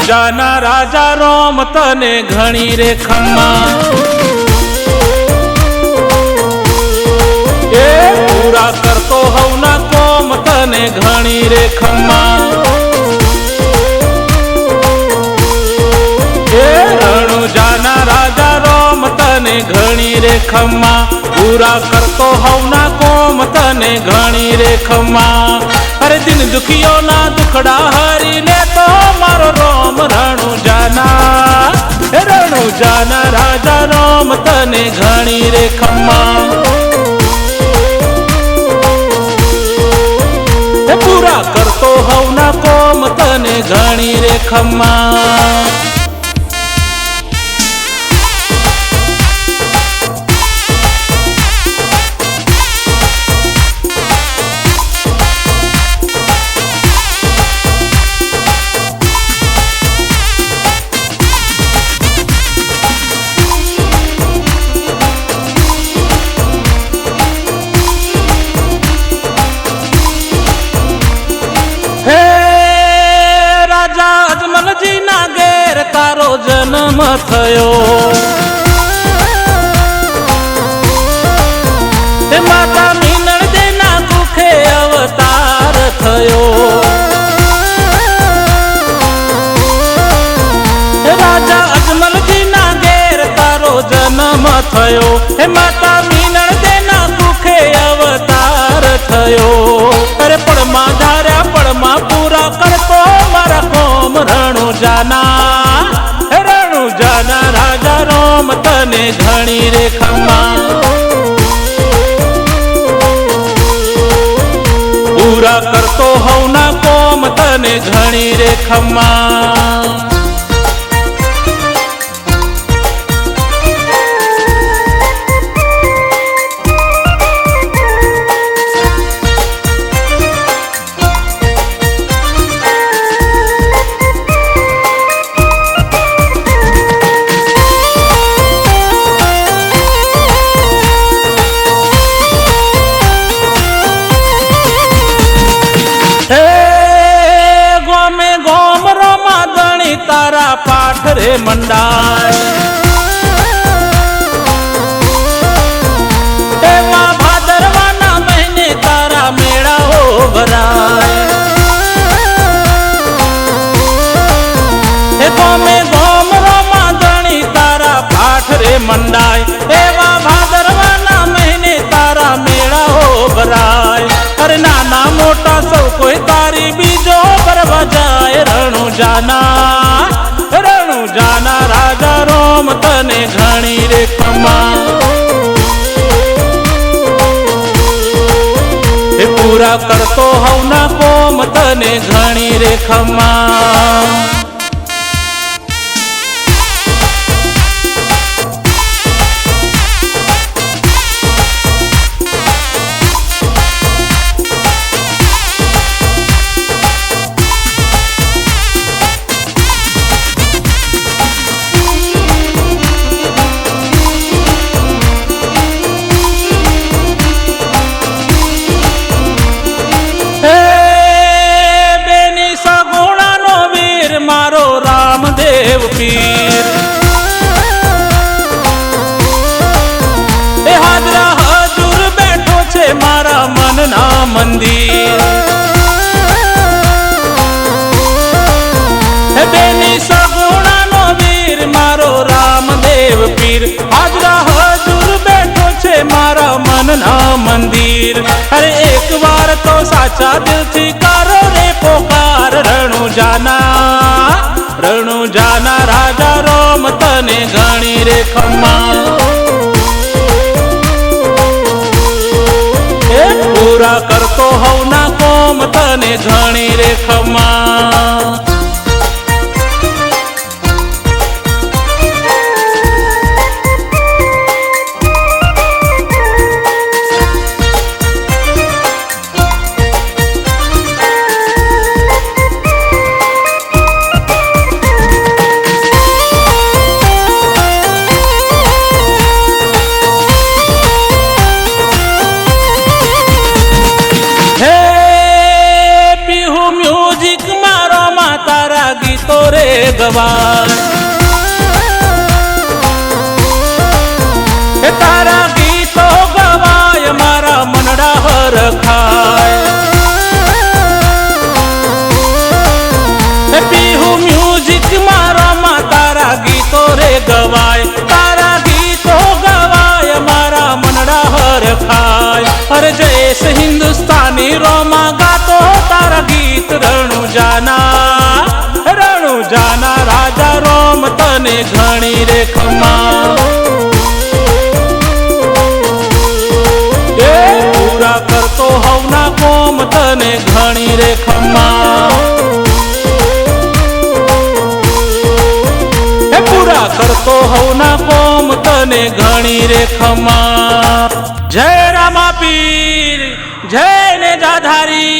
રણુજાના રાજા રોમ તને ઘણી રે ખમ્મા, એ પૂરા કરતો હવના કોમ તને ઘણી રે ખમ્મા, એ રણુજાના રાજા રોમ તને ઘણી રે ખમ્મા, પૂરા કરતો હવના કોમ તને ઘણી રે ખમ્મા। અરે દિન દુખીઓના દુખડા હરી લે તો મારો રોમ રણુજાના, રણુજાના રાજા રોમ તને ઘણી રે ખમ્મા, પૂરા કરતો હવના કોમ તને ઘણી રે ખમ્મા। તારો જન્મ થયો, તે માતા મીનળ દેના કુખે અવતાર થયો, રાજા અજમલજીના ઘેર તારો જન્મ થયો, હે માતા મીનળ દેના કુખે અવતાર થયો। અરે પડમાં ધાર્યા પડમાં પૂરા કરતો મારા કોમ રણુજાના, રણુજાના રાજા રોમ તને ઘણી રે ખમ્મા, પૂરા કરતો હવના કોમ તને ઘણી રે ખમ્મા। તારા પાઠ રે મંડાય, એવા ભાદરવાના મહિને તારા મેળાઓ ભરાય, એ ગોમે ગોમ રોમા ધણી તારા પાઠ રે મંડાય, એવા ભાદરવાના મહિને તારા મેળાઓ ભરાય। અરે નાના મોટા સૌ કોઈ તારી બીજો ભરવા જાય, રણુજાના, રણુજાના રાજા રોમ તને ઘણી રે ખમ્મા, એ પૂરા કરતો હવના કોમ તને ઘણી રે ખમ્મા। મારો રામદેવ પીર, એ હાજરા હજુર બેઠો છે મારા મનના મંદિર, હે બેની સગુણાનો વીર મારો રામદેવ પીર, હાજરા હજુર બેઠો છે મારા મનના મંદિર। અરે એક વાર તો સાચા દિલથી કરો રે પોકાર, રણુજાના, રણુજાના રાજા રોમ તને ઘણી રે ખમ્મા, એ પૂરા કરતો હવના કોમ તને ઘણી રે ખમ્મા। ગીતો રે ગવાય. એ તારા ગીતો ગવાય મારા મનડા હરખાય. એ પીહુ મ્યુઝિક મારામાં તારા ગીતો રે ગવાય. તારા ગીતો ગવાય મારા મનડા હરખાય. અરે જયેશ હિન્દુસ્તાની રોમાં ગાતો તારા ગીત રણુ જાના રાજા રોમ તને ઘણી રે ખમા. એ પૂરા કરતો હવના કોમ તને ઘણી રે ખમા. એ પૂરા કરતો હવના કોમ તને ઘણી રે ખમા. જય રામા પીર, જય ને જાધારી.